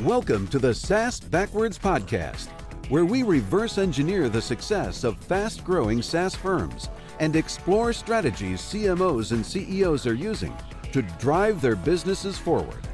Welcome to the SaaS Backwards Podcast, where we reverse engineer the success of fast-growing SaaS firms and explore strategies CMOs and CEOs are using to drive their businesses forward.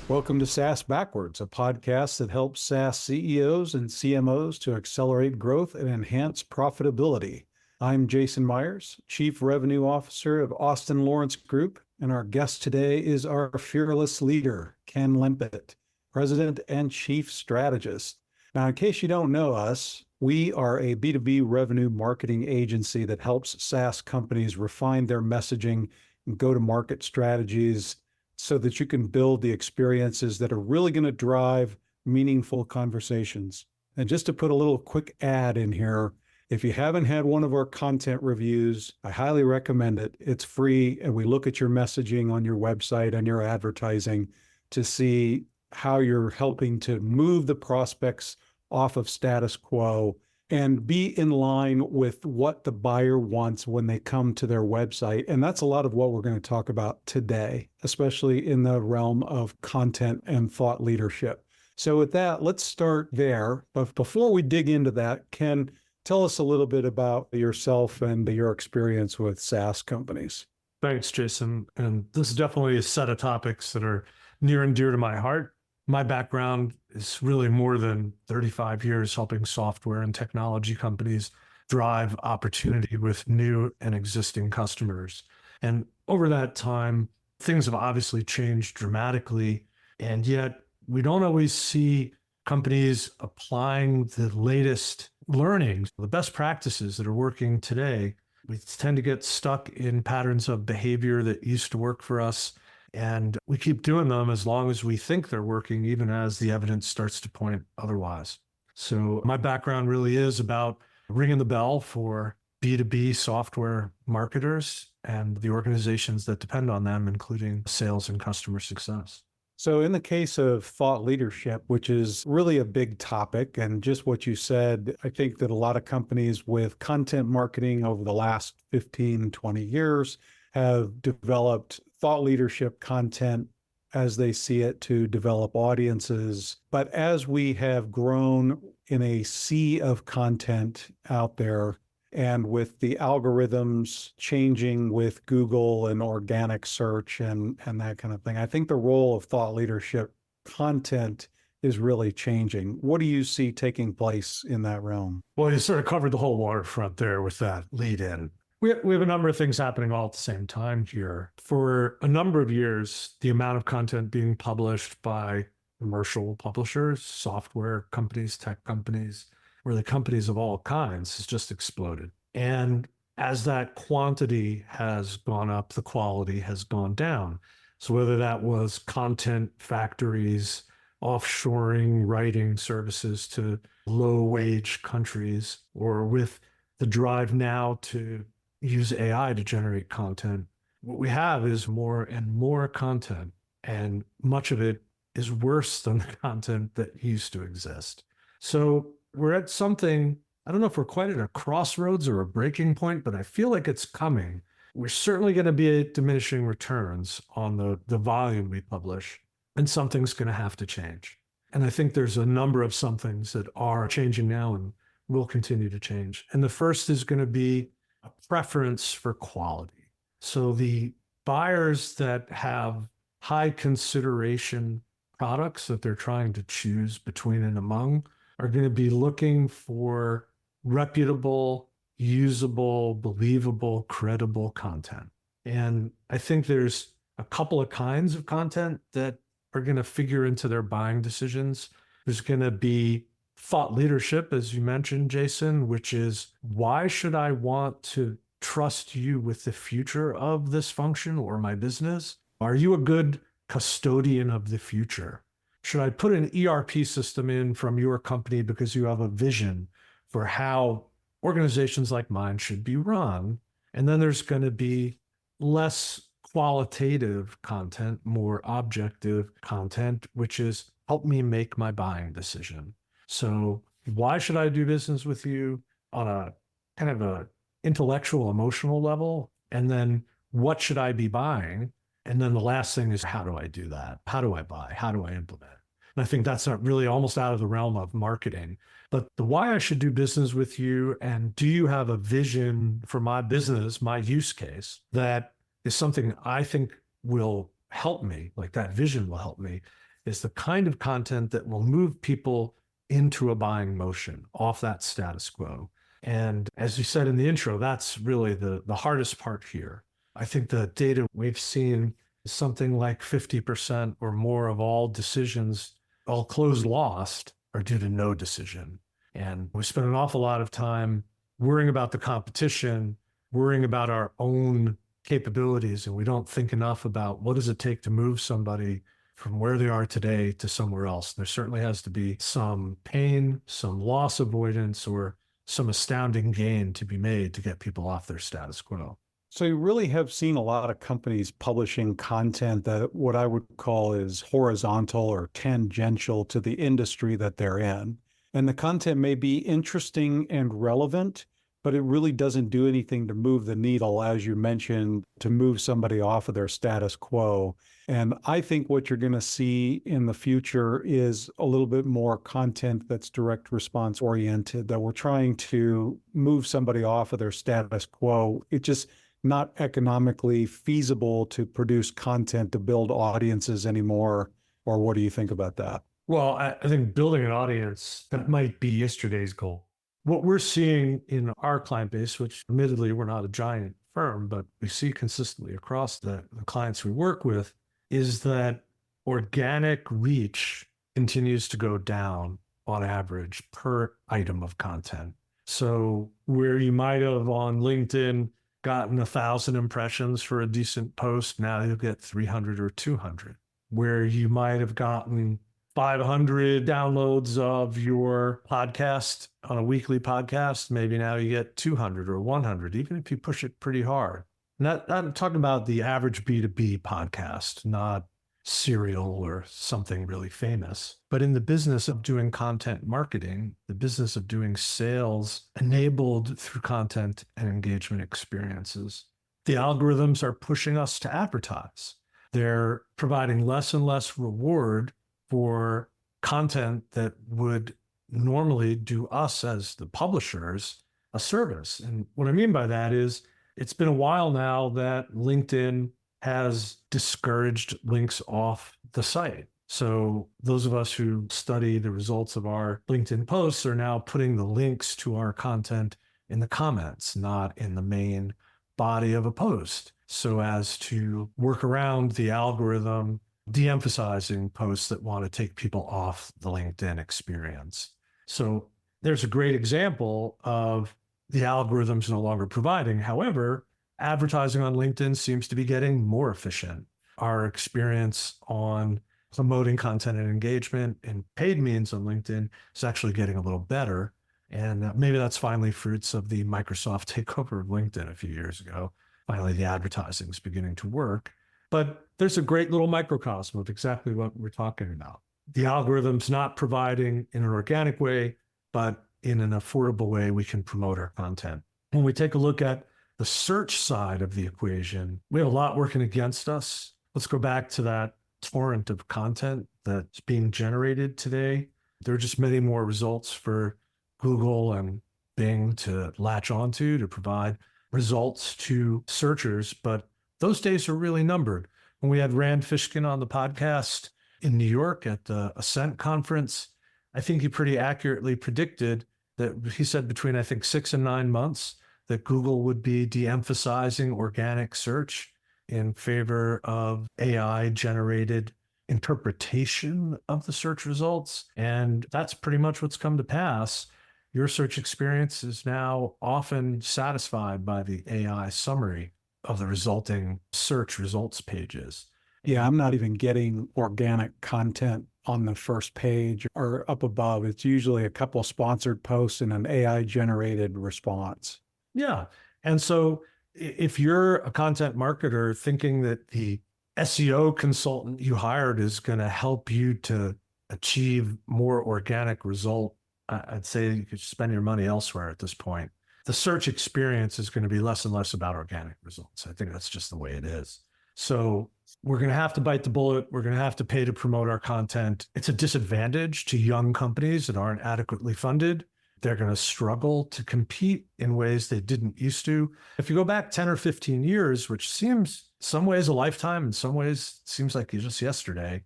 Welcome to SaaS Backwards, a podcast that helps SaaS CEOs and CMOs to accelerate growth and enhance profitability. I'm Jason Myers, Chief Revenue Officer of Austin Lawrence Group, and our guest today is our fearless leader, Ken Lempit, President and Chief Strategist. Now, in case you don't know us, we are a B2B revenue marketing agency that helps SaaS companies refine their messaging and go-to-market strategies so that you can build the experiences that are really going to drive meaningful conversations. And just to put a little quick ad in here, if you haven't had one of our content reviews, I highly recommend it. It's free, and we look at your messaging on your website and your advertising to see how you're helping to move the prospects off of status quo and be in line with what the buyer wants when they come to their website. And that's a lot of what we're going to talk about today, especially in the realm of content and thought leadership. So with that, let's start there. But before we dig into that, Ken, tell us a little bit about yourself and your experience with SaaS companies. Thanks, Jason. And this is definitely a set of topics that are near and dear to my heart. My background is really more than 35 years helping software and technology companies drive opportunity with new and existing customers. And over that time, things have obviously changed dramatically, and yet we don't always see companies applying the latest learnings, the best practices that are working today. We tend to get stuck in patterns of behavior that used to work for us, and we keep doing them as long as we think they're working, even as the evidence starts to point otherwise. So my background really is about ringing the bell for B2B software marketers and the organizations that depend on them, including sales and customer success. So in the case of thought leadership, which is really a big topic, and just what you said, I think that a lot of companies with content marketing over the last 15, 20 years have developed thought leadership content as they see it to develop audiences. But as we have grown in a sea of content out there, and with the algorithms changing with Google and organic search and that kind of thing, I think the role of thought leadership content is really changing. What do you see taking place in that realm? Well, you sort of covered the whole waterfront there with that lead in. We have a number of things happening all at the same time here. For a number of years, the amount of content being published by commercial publishers, software companies, tech companies, really companies of all kinds, has just exploded. And as that quantity has gone up, the quality has gone down. So whether that was content factories, offshoring writing services to low-wage countries, or with the drive now to use AI to generate content, what we have is more and more content, and much of it is worse than the content that used to exist. So we're at something, I don't know if we're quite at a crossroads or a breaking point, but I feel like it's coming. We're certainly going to be at diminishing returns on the volume we publish, and something's going to have to change. And I think there's a number of somethings that are changing now and will continue to change. And the first is going to be a preference for quality. So the buyers that have high consideration products that they're trying to choose between and among are going to be looking for reputable, usable, believable, credible content. And I think there's a couple of kinds of content that are going to figure into their buying decisions. There's going to be thought leadership, as you mentioned, Jason, which is, why should I want to trust you with the future of this function or my business? Are you a good custodian of the future? Should I put an ERP system in from your company because you have a vision for how organizations like mine should be run? And then there's going to be less qualitative content, more objective content, which is, help me make my buying decision. So why should I do business with you on a kind of a intellectual, emotional level? And then what should I be buying? And then the last thing is, how do I do that? How do I buy? How do I implement? And I think that's not really almost out of the realm of marketing. But the why I should do business with you, and do you have a vision for my business, my use case, that is something I think will help me, like that vision will help me, is the kind of content that will move people into a buying motion off that status quo. And as you said in the intro, that's really the hardest part here. I think the data we've seen is something like 50% or more of all decisions, all closed lost, are due to no decision. And we spend an awful lot of time worrying about the competition, worrying about our own capabilities, and we don't think enough about what does it take to move somebody from where they are today to somewhere else. There certainly has to be some pain, some loss avoidance, or some astounding gain to be made to get people off their status quo. So you really have seen a lot of companies publishing content that what I would call is horizontal or tangential to the industry that they're in. And the content may be interesting and relevant, but it really doesn't do anything to move the needle, as you mentioned, to move somebody off of their status quo. And I think what you're going to see in the future is a little bit more content that's direct response oriented, that we're trying to move somebody off of their status quo. It just not economically feasible to produce content to build audiences anymore. Or what do you think about that? Well, I think building an audience, that might be yesterday's goal. What we're seeing in our client base, which admittedly we're not a giant firm, but we see consistently across the clients we work with, is that organic reach continues to go down on average per item of content. So where you might have on LinkedIn gotten 1,000 impressions for a decent post, now you'll get 300 or 200. Where you might have gotten 500 downloads of your podcast on a weekly podcast, maybe now you get 200 or 100, even if you push it pretty hard. And I'm talking about the average B2B podcast, not Serial or something really famous. But in the business of doing content marketing, the business of doing sales enabled through content and engagement experiences, the algorithms are pushing us to advertise. They're providing less and less reward for content that would normally do us as the publishers a service. And what I mean by that is it's been a while now that LinkedIn has discouraged links off the site. So those of us who study the results of our LinkedIn posts are now putting the links to our content in the comments, not in the main body of a post, so as to work around the algorithm de-emphasizing posts that want to take people off the LinkedIn experience. So there's a great example of the algorithms no longer providing. However, advertising on LinkedIn seems to be getting more efficient. Our experience on promoting content and engagement in paid means on LinkedIn is actually getting a little better. And maybe that's finally fruits of the Microsoft takeover of LinkedIn a few years ago. Finally, the advertising is beginning to work. But there's a great little microcosm of exactly what we're talking about. The algorithm's not providing in an organic way, but in an affordable way, we can promote our content. When we take a look at the search side of the equation, we have a lot working against us. Let's go back to that torrent of content that's being generated today. There are just many more results for Google and Bing to latch onto to provide results to searchers, but those days are really numbered. When we had Rand Fishkin on the podcast in New York at the Ascent conference, I think he pretty accurately predicted that he said between, I think, 6 and 9 months that Google would be de-emphasizing organic search in favor of AI-generated interpretation of the search results. And that's pretty much what's come to pass. Your search experience is now often satisfied by the AI summary of the resulting search results pages. Yeah, I'm not even getting organic content on the first page or up above. It's usually a couple of sponsored posts and an AI-generated response. Yeah. And so if you're a content marketer thinking that the SEO consultant you hired is going to help you to achieve more organic result, I'd say you could spend your money elsewhere at this point. The search experience is going to be less and less about organic results. I think that's just the way it is. So we're going to have to bite the bullet. We're going to have to pay to promote our content. It's a disadvantage to young companies that aren't adequately funded. They're going to struggle to compete in ways they didn't used to. If you go back 10 or 15 years, which seems some ways a lifetime, in some ways seems like just yesterday,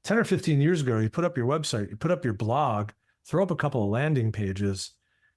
10 or 15 years ago, you put up your website, you put up your blog, throw up a couple of landing pages,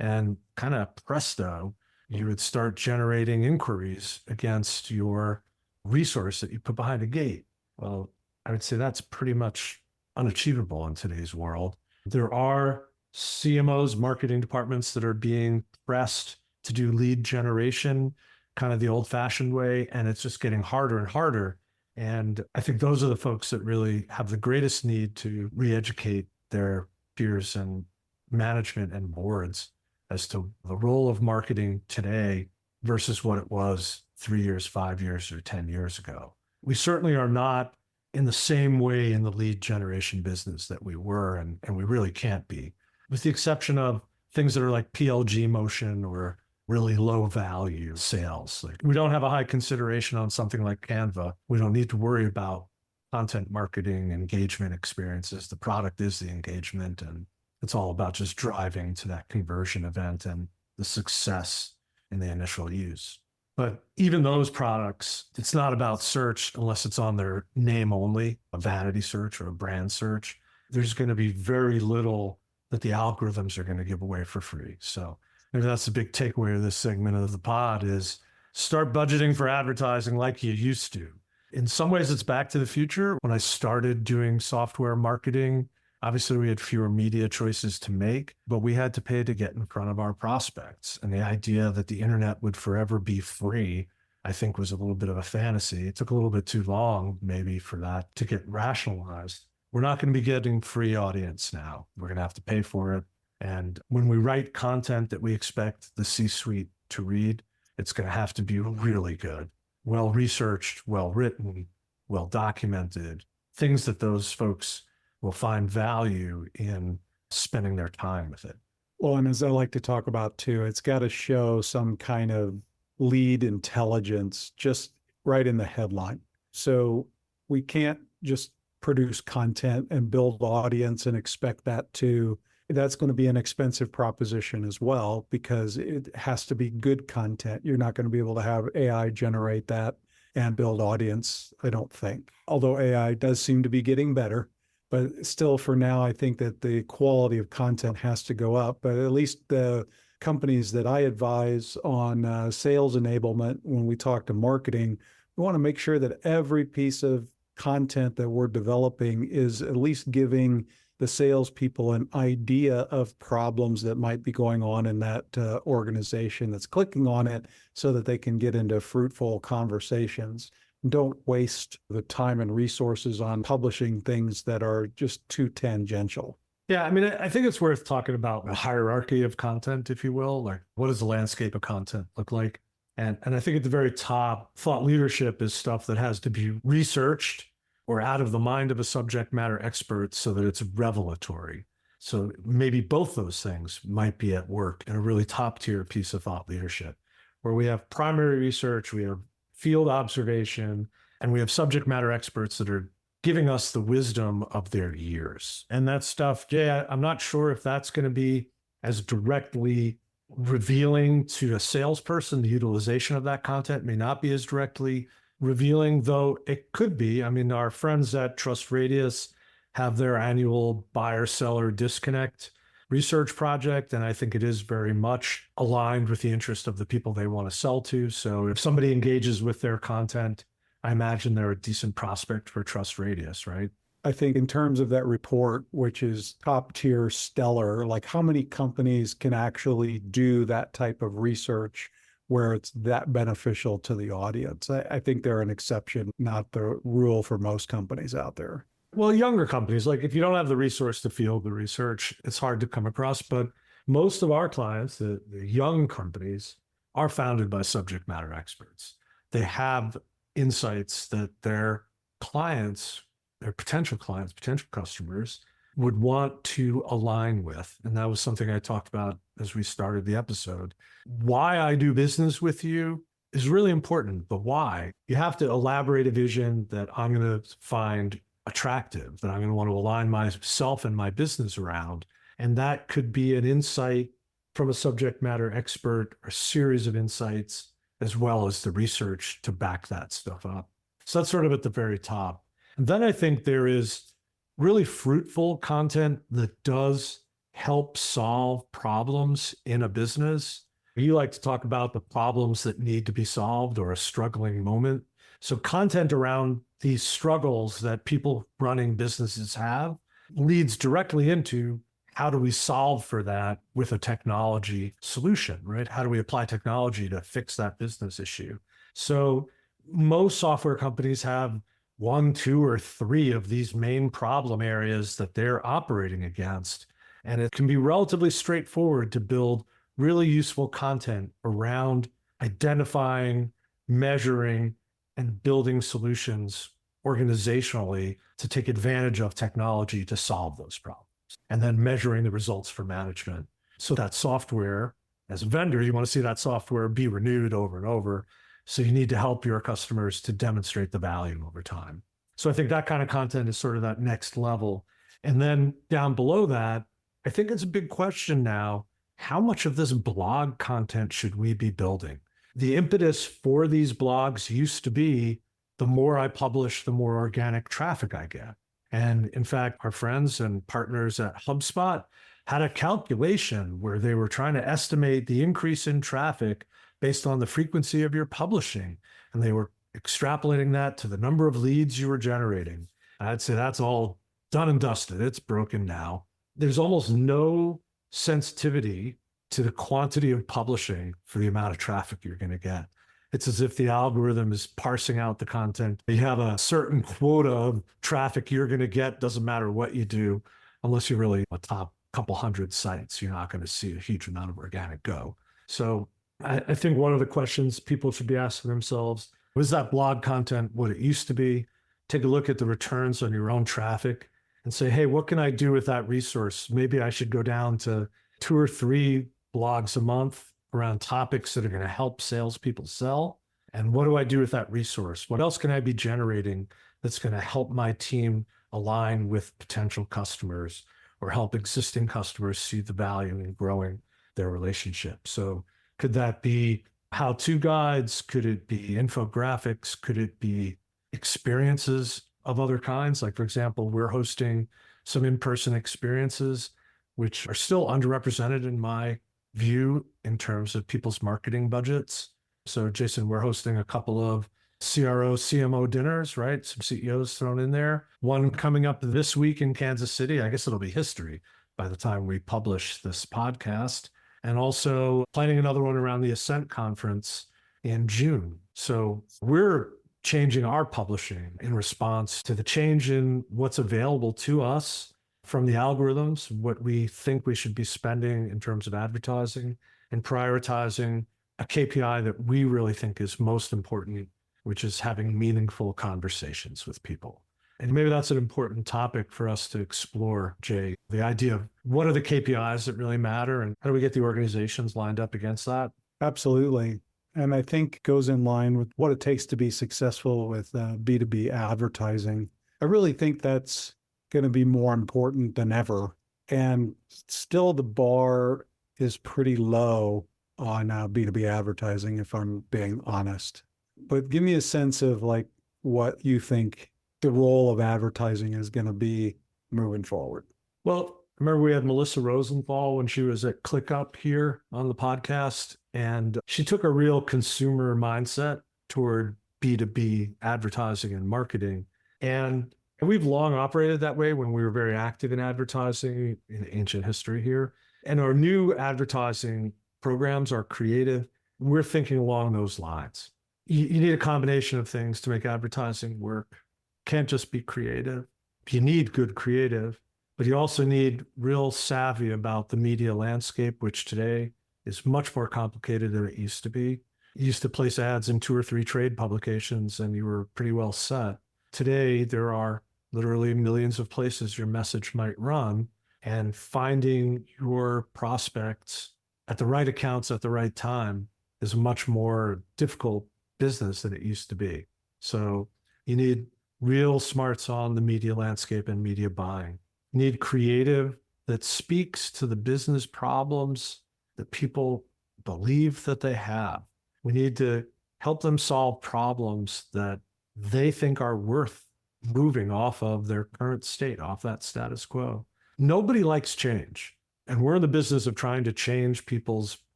and kind of presto, you would start generating inquiries against your resource that you put behind a gate. Well, I would say that's pretty much unachievable in today's world. There are CMOs, marketing departments that are being pressed to do lead generation, kind of the old-fashioned way, and it's just getting harder and harder. And I think those are the folks that really have the greatest need to re-educate their peers and management and boards as to the role of marketing today versus what it was 3 years, 5 years, or 10 years ago. We certainly are not in the same way in the lead generation business that we were, and we really can't be, with the exception of things that are like PLG motion or really low value sales. Like, we don't have a high consideration on something like Canva. We don't need to worry about content marketing, engagement experiences. The product is the engagement, and it's all about just driving to that conversion event and the success in the initial use. But even those products, it's not about search unless it's on their name only, a vanity search or a brand search. There's going to be very little that the algorithms are going to give away for free. So maybe that's the big takeaway of this segment of the pod is start budgeting for advertising like you used to. In some ways, it's back to the future. When I started doing software marketing, obviously we had fewer media choices to make, but we had to pay to get in front of our prospects. And the idea that the internet would forever be free, I think, was a little bit of a fantasy. It took a little bit too long maybe for that to get rationalized. We're not going to be getting free audience now. We're going to have to pay for it. And when we write content that we expect the C-suite to read, it's going to have to be really good, well-researched, well-written, well-documented, things that those folks will find value in spending their time with it. Well, and as I like to talk about too, it's got to show some kind of lead intelligence just right in the headline. So we can't just produce content and build audience and expect that's going to be an expensive proposition as well, because it has to be good content. You're not going to be able to have AI generate that and build audience, I don't think. Although AI does seem to be getting better, but still for now, I think that the quality of content has to go up. But at least the companies that I advise on sales enablement, when we talk to marketing, we want to make sure that every piece of content that we're developing is at least giving the salespeople an idea of problems that might be going on in that organization that's clicking on it so that they can get into fruitful conversations. Don't waste the time and resources on publishing things that are just too tangential. Yeah, I mean, I think it's worth talking about the hierarchy of content, if you will. Like, what does the landscape of content look like? And I think at the very top, thought leadership is stuff that has to be researched or out of the mind of a subject matter expert so that it's revelatory. So maybe both those things might be at work in a really top tier piece of thought leadership, where we have primary research, we have field observation, and we have subject matter experts that are giving us the wisdom of their years. And that stuff, Jay, I'm not sure if that's going to be as directly revealing to a salesperson. The utilization of that content may not be as directly revealing, though it could be. I mean, our friends at Trust Radius have their annual buyer-seller disconnect research project, and I think it is very much aligned with the interest of the people they want to sell to. So if somebody engages with their content, I imagine they're a decent prospect for Trust Radius, right? I think in terms of that report, which is top tier stellar, like how many companies can actually do that type of research where it's that beneficial to the audience? I think they're an exception, not the rule for most companies out there. Well, younger companies, like if you don't have the resource to field the research, it's hard to come across. But most of our clients, the young companies, are founded by subject matter experts. They have insights that their clients, their potential clients, potential customers would want to align with. And that was something I talked about as we started the episode. Why I do business with you is really important. The why, you have to elaborate a vision that I'm going to find attractive, that I'm going to want to align myself and my business around. And that could be an insight from a subject matter expert, or a series of insights, as well as the research to back that stuff up. So that's sort of at the very top. And then I think there is really fruitful content that does help solve problems in a business. You like to talk about the problems that need to be solved or a struggling moment. So content around these struggles that people running businesses have leads directly into how do we solve for that with a technology solution, right? How do we apply technology to fix that business issue? So most software companies have 1, 2, or 3 of these main problem areas that they're operating against. And it can be relatively straightforward to build really useful content around identifying, measuring, and building solutions organizationally to take advantage of technology to solve those problems, and then measuring the results for management. So that software, as a vendor, you want to see that software be renewed over and over. So you need to help your customers to demonstrate the value over time. So I think that kind of content is sort of that next level. And then down below that, I think it's a big question now, how much of this blog content should we be building? The impetus for these blogs used to be, the more I publish, the more organic traffic I get. And in fact, our friends and partners at HubSpot had a calculation where they were trying to estimate the increase in traffic based on the frequency of your publishing. And they were extrapolating that to the number of leads you were generating. I'd say that's all done and dusted. It's broken now. There's almost no sensitivity to the quantity of publishing for the amount of traffic you're going to get. It's as if the algorithm is parsing out the content. You have a certain quota of traffic you're going to get, doesn't matter what you do, unless you're really a top couple hundred sites, you're not going to see a huge amount of organic go. So I think one of the questions people should be asking themselves, was that blog content what it used to be? Take a look at the returns on your own traffic and say, hey, what can I do with that resource? Maybe I should go down to 2 or 3 blogs a month around topics that are going to help salespeople sell. And what do I do with that resource? What else can I be generating that's going to help my team align with potential customers or help existing customers see the value in growing their relationship? So could that be how-to guides? Could it be infographics? Could it be experiences of other kinds? Like, for example, we're hosting some in-person experiences, which are still underrepresented in my view in terms of people's marketing budgets. So Jason, we're hosting a couple of CRO, CMO dinners, right? Some CEOs thrown in there. One coming up this week in Kansas City. I guess it'll be history by the time we publish this podcast. And also planning another one around the Ascent conference in June. So we're changing our publishing in response to the change in what's available to us from the algorithms, what we think we should be spending in terms of advertising, and prioritizing a KPI that we really think is most important, which is having meaningful conversations with people. And maybe that's an important topic for us to explore, Jay, the idea of what are the KPIs that really matter and how do we get the organizations lined up against that? Absolutely. And I think goes in line with what it takes to be successful with B2B advertising. I really think that's going to be more important than ever. And still the bar is pretty low on B2B advertising, if I'm being honest. But give me a sense of like what you think the role of advertising is going to be moving forward. Well, remember we had Melissa Rosenthal when she was at ClickUp here on the podcast, and she took a real consumer mindset toward B2B advertising and marketing. And we've long operated that way when we were very active in advertising in ancient history here. And our new advertising programs are creative. We're thinking along those lines. You need a combination of things to make advertising work. Can't just be creative. You need good creative, but you also need real savvy about the media landscape, which today is much more complicated than it used to be. You used to place ads in 2 or 3 trade publications and you were pretty well set. Today, there are literally millions of places your message might run, and finding your prospects at the right accounts at the right time is a much more difficult business than it used to be. So you need real smarts on the media landscape and media buying. You need creative that speaks to the business problems that people believe that they have. We need to help them solve problems that they think are worth moving off of their current state, off that status quo. Nobody likes change. And we're in the business of trying to change people's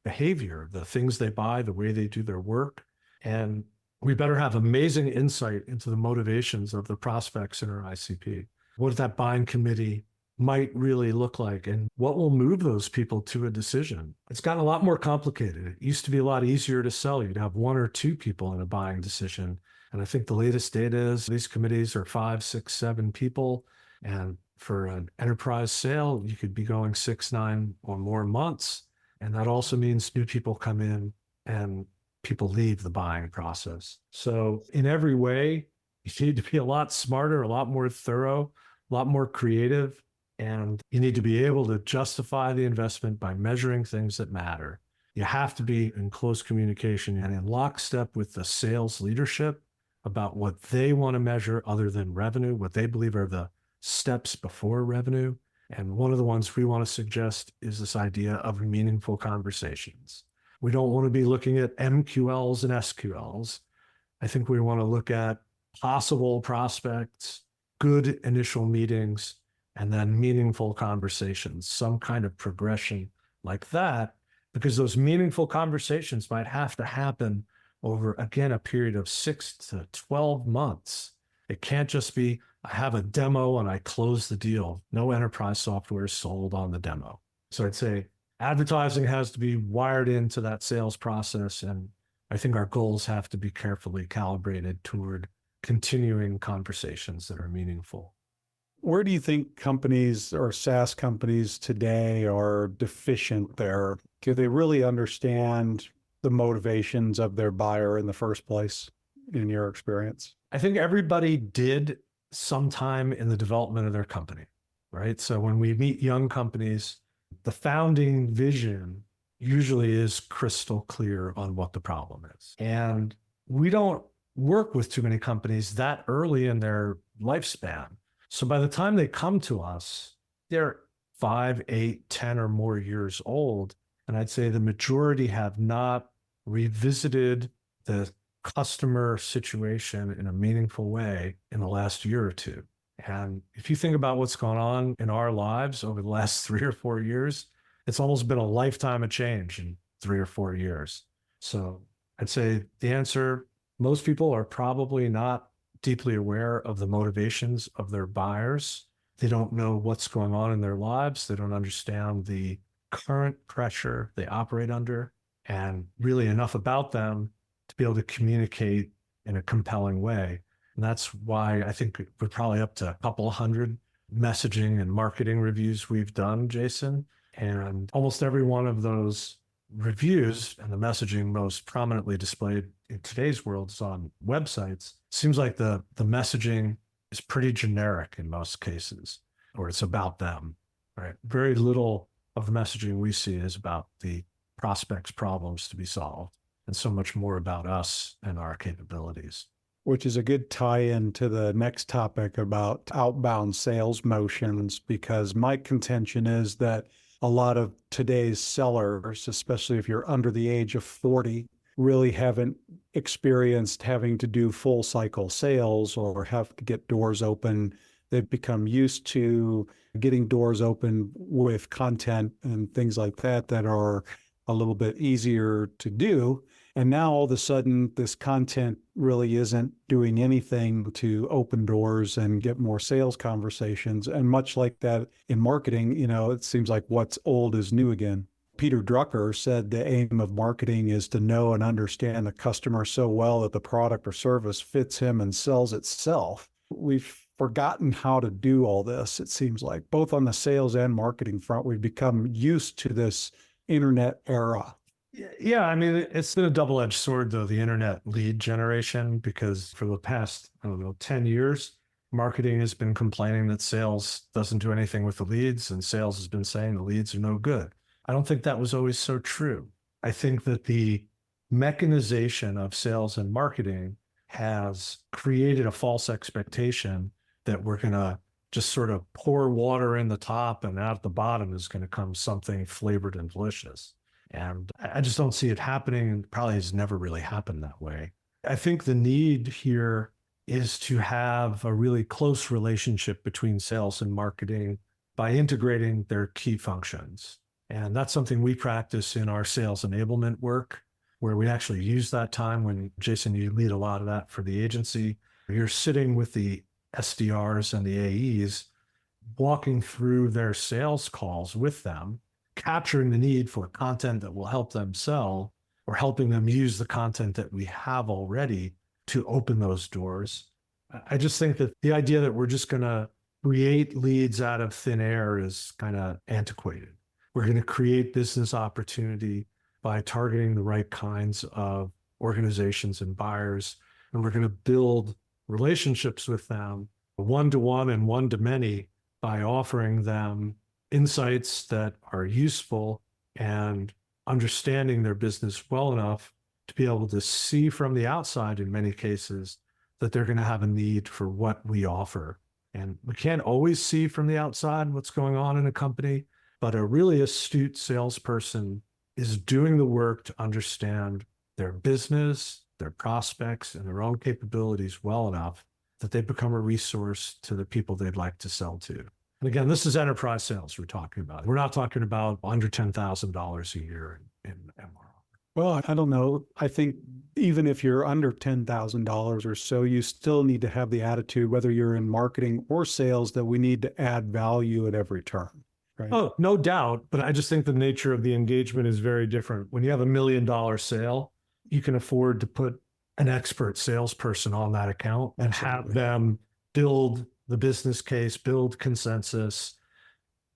behavior, the things they buy, the way they do their work. And we better have amazing insight into the motivations of the prospects in our ICP. What that buying committee might really look like and what will move those people to a decision. It's gotten a lot more complicated. It used to be a lot easier to sell. You'd have one or two people in a buying decision. And I think the latest data is these committees are 5, 6, 7 people. And for an enterprise sale, you could be going 6, 9 or more months. And that also means new people come in and people leave the buying process. So in every way, you need to be a lot smarter, a lot more thorough, a lot more creative. And you need to be able to justify the investment by measuring things that matter. You have to be in close communication and in lockstep with the sales leadership about what they want to measure other than revenue, what they believe are the steps before revenue. And one of the ones we want to suggest is this idea of meaningful conversations. We don't want to be looking at MQLs and SQLs. I think we want to look at possible prospects, good initial meetings, and then meaningful conversations, some kind of progression like that, because those meaningful conversations might have to happen over, again, a period of 6 to 12 months. It can't just be, I have a demo and I close the deal. No enterprise software is sold on the demo. So I'd say advertising has to be wired into that sales process. And I think our goals have to be carefully calibrated toward continuing conversations that are meaningful. Where do you think companies or SaaS companies today are deficient there? Do they really understand the motivations of their buyer in the first place, in your experience? I think everybody did sometime in the development of their company, right? So when we meet young companies, the founding vision usually is crystal clear on what the problem is. And we don't work with too many companies that early in their lifespan. So by the time they come to us, they're 5, 8, 10 or more years old. And I'd say the majority have not revisited the customer situation in a meaningful way in the last year or two. And if you think about what's gone on in our lives over the last 3 or 4 years, it's almost been a lifetime of change in 3 or 4 years. So I'd say the answer, most people are probably not deeply aware of the motivations of their buyers. They don't know what's going on in their lives. They don't understand the current pressure they operate under and really enough about them to be able to communicate in a compelling way. And that's why I think we're probably up to a couple hundred messaging and marketing reviews we've done, Jason. And almost every one of those reviews and the messaging most prominently displayed in today's world is on websites. Seems like the messaging is pretty generic in most cases, or it's about them, right? Very little of the messaging we see is about the prospect's problems to be solved, and so much more about us and our capabilities. Which is a good tie-in to the next topic about outbound sales motions, because my contention is that a lot of today's sellers, especially if you're under the age of 40, really haven't experienced having to do full cycle sales or have to get doors open. They've become used to getting doors open with content and things like that that are a little bit easier to do. And now all of a sudden, this content really isn't doing anything to open doors and get more sales conversations. And much like that in marketing, it seems like what's old is new again. Peter Drucker said the aim of marketing is to know and understand the customer so well that the product or service fits him and sells itself. We've forgotten how to do all this, it seems like, both on the sales and marketing front. We've become used to this internet era. Yeah, I mean, it's been a double-edged sword, though, the internet lead generation, because for the past, 10 years, marketing has been complaining that sales doesn't do anything with the leads, and sales has been saying the leads are no good. I don't think that was always so true. I think that the mechanization of sales and marketing has created a false expectation that we're going to just sort of pour water in the top and out the bottom is going to come something flavored and delicious. And I just don't see it happening, and probably has never really happened that way. I think the need here is to have a really close relationship between sales and marketing by integrating their key functions. And that's something we practice in our sales enablement work, where we actually use that time when, Jason, you lead a lot of that for the agency. You're sitting with the SDRs and the AEs, walking through their sales calls with them, capturing the need for content that will help them sell, or helping them use the content that we have already to open those doors. I just think that the idea that we're just going to create leads out of thin air is kind of antiquated. We're going to create business opportunity by targeting the right kinds of organizations and buyers, and we're going to build relationships with them one-to-one and one-to-many by offering them insights that are useful and understanding their business well enough to be able to see from the outside, in many cases, that they're going to have a need for what we offer. And we can't always see from the outside what's going on in a company, but a really astute salesperson is doing the work to understand their business, their prospects, and their own capabilities well enough that they become a resource to the people they'd like to sell to. And again, this is enterprise sales we're talking about. We're not talking about under $10,000 a year in MRR. Well, I don't know. I think even if you're under $10,000 or so, you still need to have the attitude, whether you're in marketing or sales, that we need to add value at every turn. Right? Oh, no doubt. But I just think the nature of the engagement is very different. When you have $1 million sale, you can afford to put an expert salesperson on that account and have them build the business case, build consensus,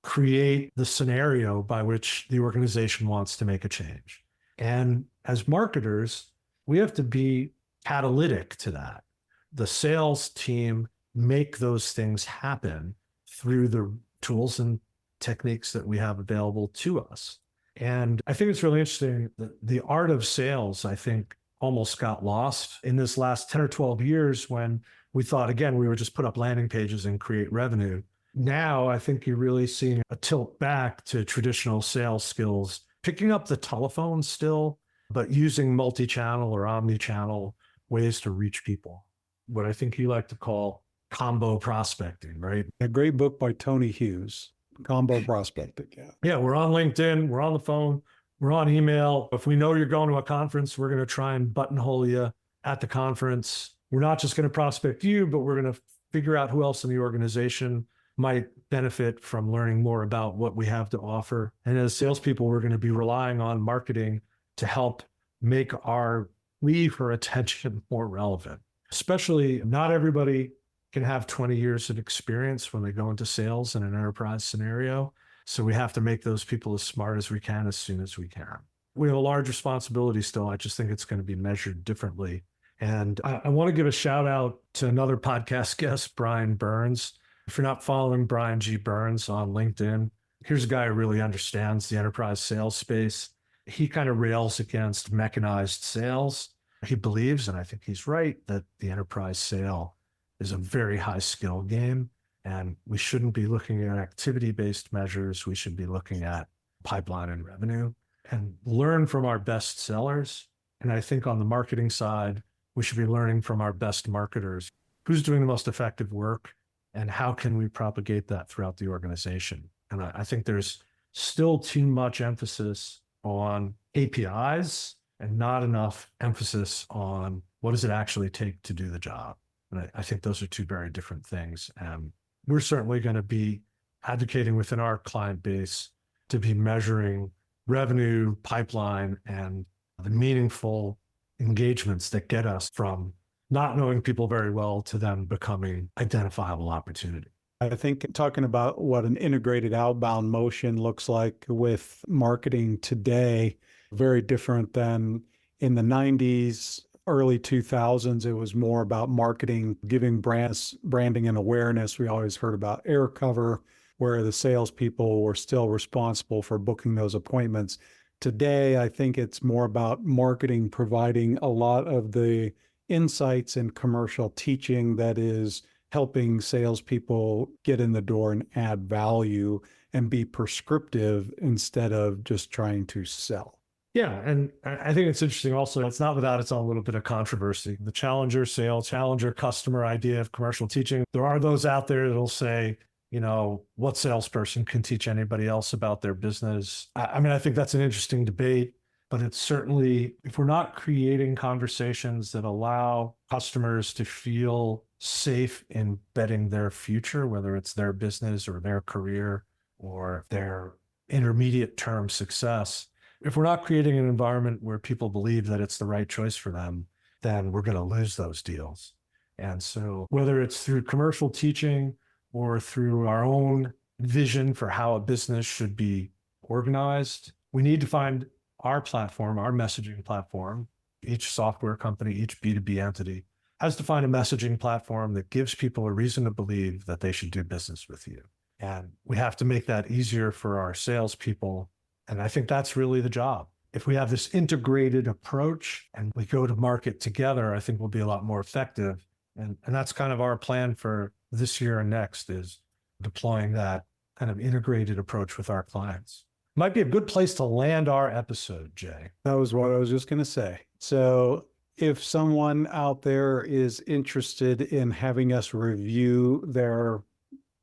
create the scenario by which the organization wants to make a change. And as marketers, we have to be catalytic to that. The sales team make those things happen through the tools and techniques that we have available to us. And I think it's really interesting that the art of sales, I think, almost got lost in this last 10 or 12 years when we thought, again, we would just put up landing pages and create revenue. Now, I think you're really seeing a tilt back to traditional sales skills, picking up the telephone still, but using multi-channel or omni-channel ways to reach people. What I think you like to call combo prospecting, right? A great book by Tony Hughes, Combo Prospecting. Yeah, we're on LinkedIn, we're on the phone, we're on email. If we know you're going to a conference, we're going to try and buttonhole you at the conference. We're not just going to prospect you, but we're going to figure out who else in the organization might benefit from learning more about what we have to offer. And as salespeople, we're going to be relying on marketing to help make our plea for attention more relevant. Especially, not everybody can have 20 years of experience when they go into sales in an enterprise scenario. So we have to make those people as smart as we can, as soon as we can. We have a large responsibility still. I just think it's going to be measured differently. And I want to give a shout out to another podcast guest, Brian Burns. If you're not following Brian G. Burns on LinkedIn, here's a guy who really understands the enterprise sales space. He kind of rails against mechanized sales. He believes, and I think he's right, that the enterprise sale is a very high skill game. And we shouldn't be looking at activity-based measures. We should be looking at pipeline and revenue and learn from our best sellers. And I think on the marketing side, we should be learning from our best marketers. Who's doing the most effective work and how can we propagate that throughout the organization? And I think there's still too much emphasis on APIs and not enough emphasis on what does it actually take to do the job. And I think those are two very different things. And we're certainly going to be advocating within our client base to be measuring revenue, pipeline, and the meaningful engagements that get us from not knowing people very well to them becoming identifiable opportunity. I think talking about what an integrated outbound motion looks like with marketing today, very different than in the 90s, early 2000s. It was more about marketing, giving branding and awareness. We always heard about air cover, where the salespeople were still responsible for booking those appointments. Today, I think it's more about marketing providing a lot of the insights and commercial teaching that is helping salespeople get in the door and add value and be prescriptive instead of just trying to sell. Yeah, and I think it's interesting also, it's not without its own little bit of controversy. The challenger sale, challenger customer idea of commercial teaching. There are those out there that'll say, what salesperson can teach anybody else about their business? I mean, I think that's an interesting debate, but it's certainly, if we're not creating conversations that allow customers to feel safe in betting their future, whether it's their business or their career or their intermediate term success, if we're not creating an environment where people believe that it's the right choice for them, then we're going to lose those deals. And so whether it's through commercial teaching or through our own vision for how a business should be organized, we need to find our platform, our messaging platform. Each software company, each B2B entity has to find a messaging platform that gives people a reason to believe that they should do business with you. And we have to make that easier for our salespeople. And I think that's really the job. If we have this integrated approach and we go to market together, I think we'll be a lot more effective. And that's kind of our plan for this year and next, is deploying that kind of integrated approach with our clients. Might be a good place to land our episode, Jay. That was what I was just going to say. So if someone out there is interested in having us review their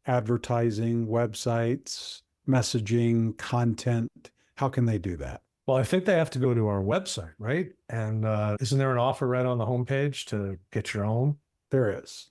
advertising, websites, messaging, content, how can they do that? Well, I think they have to go to our website, right? And isn't there an offer right on the homepage to get your own? There is.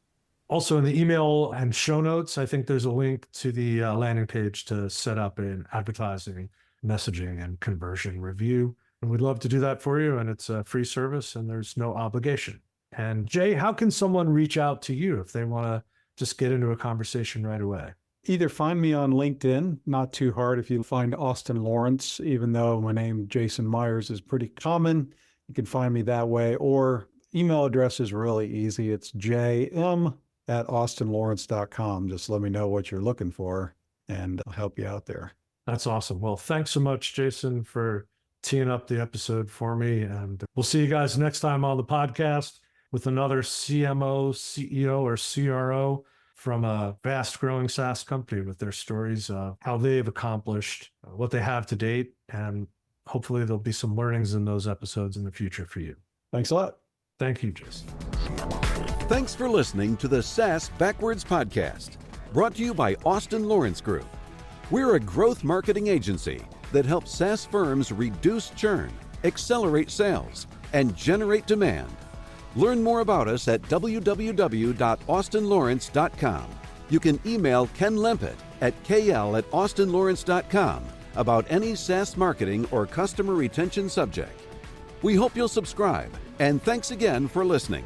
Also in the email and show notes, I think there's a link to the landing page to set up an advertising, messaging, and conversion review. And we'd love to do that for you. And it's a free service and there's no obligation. And Jay, how can someone reach out to you if they want to just get into a conversation right away? Either find me on LinkedIn, not too hard if you find Austin Lawrence, even though my name, Jason Myers, is pretty common. You can find me that way, or email address is really easy. It's jm@austinlawrence.com. Just let me know what you're looking for and I'll help you out there. That's awesome. Well, thanks so much, Jason, for teeing up the episode for me. And we'll see you guys next time on the podcast with another CMO, CEO, or CRO from a fast growing SaaS company with their stories of how they've accomplished what they have to date. And hopefully there'll be some learnings in those episodes in the future for you. Thanks a lot. Thank you, Jason. Thanks for listening to the SaaS Backwards Podcast, brought to you by Austin Lawrence Group. We're a growth marketing agency that helps SaaS firms reduce churn, accelerate sales, and generate demand. Learn more about us at www.austinlawrence.com. You can email Ken Lempit at kl@austinlawrence.com about any SaaS marketing or customer retention subject. We hope you'll subscribe, and thanks again for listening.